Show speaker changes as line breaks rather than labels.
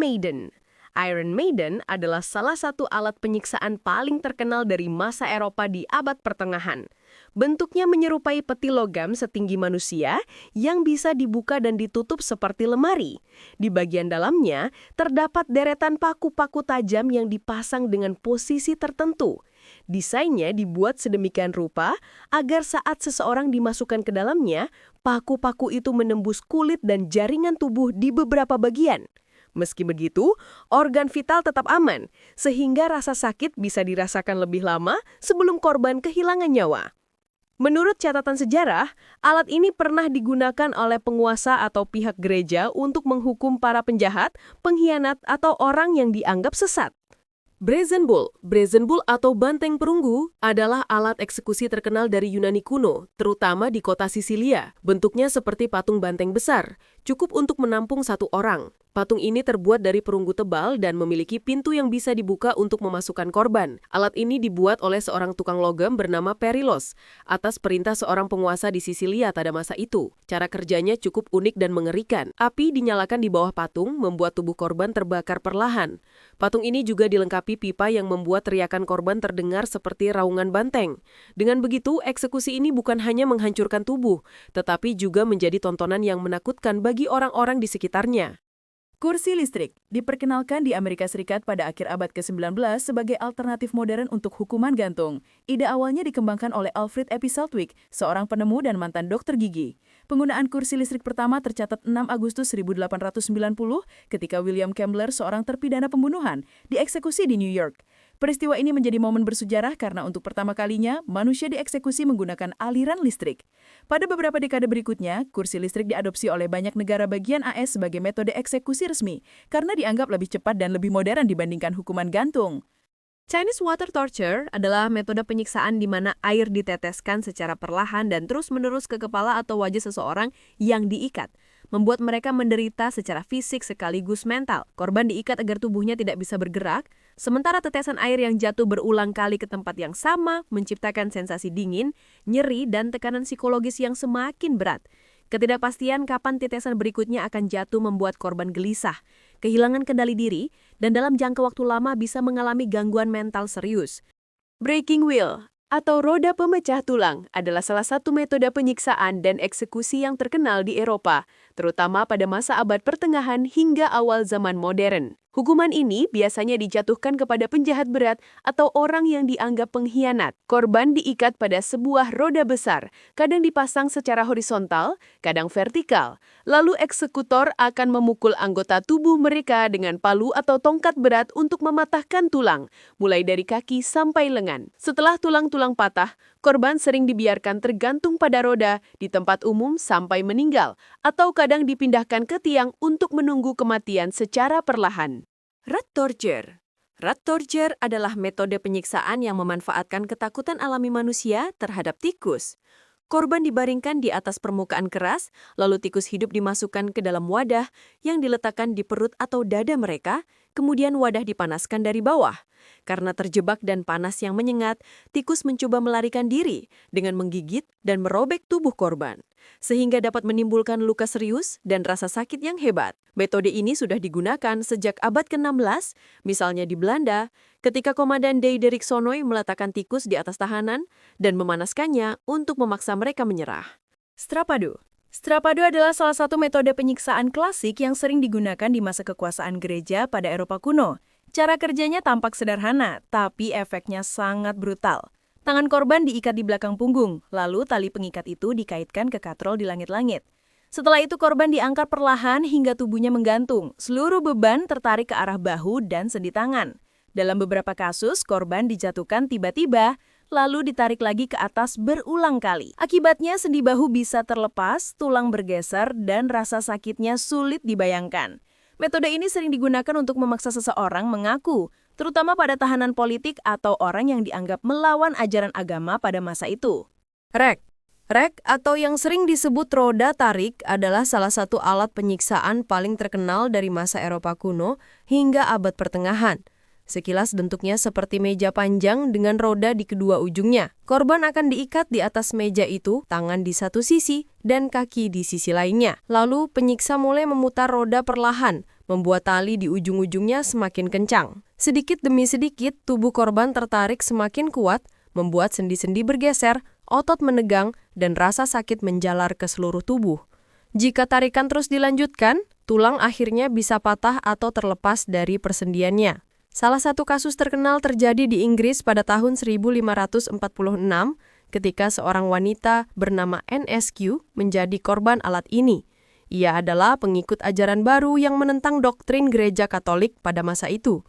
Maiden. Iron Maiden adalah salah satu alat penyiksaan paling terkenal dari masa Eropa di abad pertengahan. Bentuknya menyerupai peti logam setinggi manusia yang bisa dibuka dan ditutup seperti lemari. Di bagian dalamnya terdapat deretan paku-paku tajam yang dipasang dengan posisi tertentu. Desainnya dibuat sedemikian rupa agar saat seseorang dimasukkan ke dalamnya, paku-paku itu menembus kulit dan jaringan tubuh di beberapa bagian. Meski begitu, organ vital tetap aman, sehingga rasa sakit bisa dirasakan lebih lama sebelum korban kehilangan nyawa. Menurut catatan sejarah, alat ini pernah digunakan oleh penguasa atau pihak gereja untuk menghukum para penjahat, pengkhianat, atau orang yang dianggap sesat. Brazen Bull atau banteng perunggu adalah alat eksekusi terkenal dari Yunani kuno, terutama di kota Sisilia. Bentuknya seperti patung banteng besar, cukup untuk menampung satu orang. Patung ini terbuat dari perunggu tebal dan memiliki pintu yang bisa dibuka untuk memasukkan korban. Alat ini dibuat oleh seorang tukang logam bernama Perilos, atas perintah seorang penguasa di Sisilia pada masa itu. Cara kerjanya cukup unik dan mengerikan. Api dinyalakan di bawah patung, membuat tubuh korban terbakar perlahan. Patung ini juga dilengkapi pipa yang membuat teriakan korban terdengar seperti raungan banteng. Dengan begitu, eksekusi ini bukan hanya menghancurkan tubuh, tetapi juga menjadi tontonan yang menakutkan bagi orang-orang di sekitarnya.
Kursi listrik diperkenalkan di Amerika Serikat pada akhir abad ke-19 sebagai alternatif modern untuk hukuman gantung. Ide awalnya dikembangkan oleh Alfred Eppie Southwick, seorang penemu dan mantan dokter gigi. Penggunaan kursi listrik pertama tercatat 6 Agustus 1890 ketika William Kembler, seorang terpidana pembunuhan, dieksekusi di New York. Peristiwa ini menjadi momen bersejarah karena untuk pertama kalinya manusia dieksekusi menggunakan aliran listrik. Pada beberapa dekade berikutnya, kursi listrik diadopsi oleh banyak negara bagian AS sebagai metode eksekusi resmi karena dianggap lebih cepat dan lebih modern dibandingkan hukuman gantung.
Chinese water torture adalah metode penyiksaan di mana air diteteskan secara perlahan dan terus-menerus ke kepala atau wajah seseorang yang diikat, membuat mereka menderita secara fisik sekaligus mental. Korban diikat agar tubuhnya tidak bisa bergerak, sementara tetesan air yang jatuh berulang kali ke tempat yang sama menciptakan sensasi dingin, nyeri, dan tekanan psikologis yang semakin berat. Ketidakpastian kapan tetesan berikutnya akan jatuh membuat korban gelisah, kehilangan kendali diri, dan dalam jangka waktu lama bisa mengalami gangguan mental serius. Breaking wheel atau roda pemecah tulang adalah salah satu metode penyiksaan dan eksekusi yang terkenal di Eropa, terutama pada masa abad pertengahan hingga awal zaman modern. Hukuman ini biasanya dijatuhkan kepada penjahat berat atau orang yang dianggap pengkhianat. Korban diikat pada sebuah roda besar, kadang dipasang secara horizontal, kadang vertikal. Lalu eksekutor akan memukul anggota tubuh mereka dengan palu atau tongkat berat untuk mematahkan tulang, mulai dari kaki sampai lengan. Setelah tulang-tulang patah, korban sering dibiarkan tergantung pada roda di tempat umum sampai meninggal, atau kadang dipindahkan ke tiang untuk menunggu kematian secara perlahan. Rat torture adalah metode penyiksaan yang memanfaatkan ketakutan alami manusia terhadap tikus. Korban dibaringkan di atas permukaan keras, lalu tikus hidup dimasukkan ke dalam wadah yang diletakkan di perut atau dada mereka, kemudian wadah dipanaskan dari bawah. Karena terjebak dan panas yang menyengat, tikus mencoba melarikan diri dengan menggigit dan merobek tubuh korban, sehingga dapat menimbulkan luka serius dan rasa sakit yang hebat. Metode ini sudah digunakan sejak abad ke-16, misalnya di Belanda, ketika Komandan Diederik Sonoy meletakkan tikus di atas tahanan dan memanaskannya untuk memaksa mereka menyerah. Strapado adalah salah satu metode penyiksaan klasik yang sering digunakan di masa kekuasaan gereja pada Eropa kuno. Cara kerjanya tampak sederhana, tapi efeknya sangat brutal. Tangan korban diikat di belakang punggung, lalu tali pengikat itu dikaitkan ke katrol di langit-langit. Setelah itu korban diangkat perlahan hingga tubuhnya menggantung. Seluruh beban tertarik ke arah bahu dan sendi tangan. Dalam beberapa kasus, korban dijatuhkan tiba-tiba, lalu ditarik lagi ke atas berulang kali. Akibatnya sendi bahu bisa terlepas, tulang bergeser, dan rasa sakitnya sulit dibayangkan. Metode ini sering digunakan untuk memaksa seseorang mengaku, terutama pada tahanan politik atau orang yang dianggap melawan ajaran agama pada masa itu. Rek atau yang sering disebut roda tarik adalah salah satu alat penyiksaan paling terkenal dari masa Eropa kuno hingga abad pertengahan. Sekilas bentuknya seperti meja panjang dengan roda di kedua ujungnya. Korban akan diikat di atas meja itu, tangan di satu sisi dan kaki di sisi lainnya. Lalu penyiksa mulai memutar roda perlahan, membuat tali di ujung-ujungnya semakin kencang. Sedikit demi sedikit, tubuh korban tertarik semakin kuat, membuat sendi-sendi bergeser, otot menegang, dan rasa sakit menjalar ke seluruh tubuh. Jika tarikan terus dilanjutkan, tulang akhirnya bisa patah atau terlepas dari persendiannya. Salah satu kasus terkenal terjadi di Inggris pada tahun 1546 ketika seorang wanita bernama NSQ menjadi korban alat ini. Ia adalah pengikut ajaran baru yang menentang doktrin gereja Katolik pada masa itu.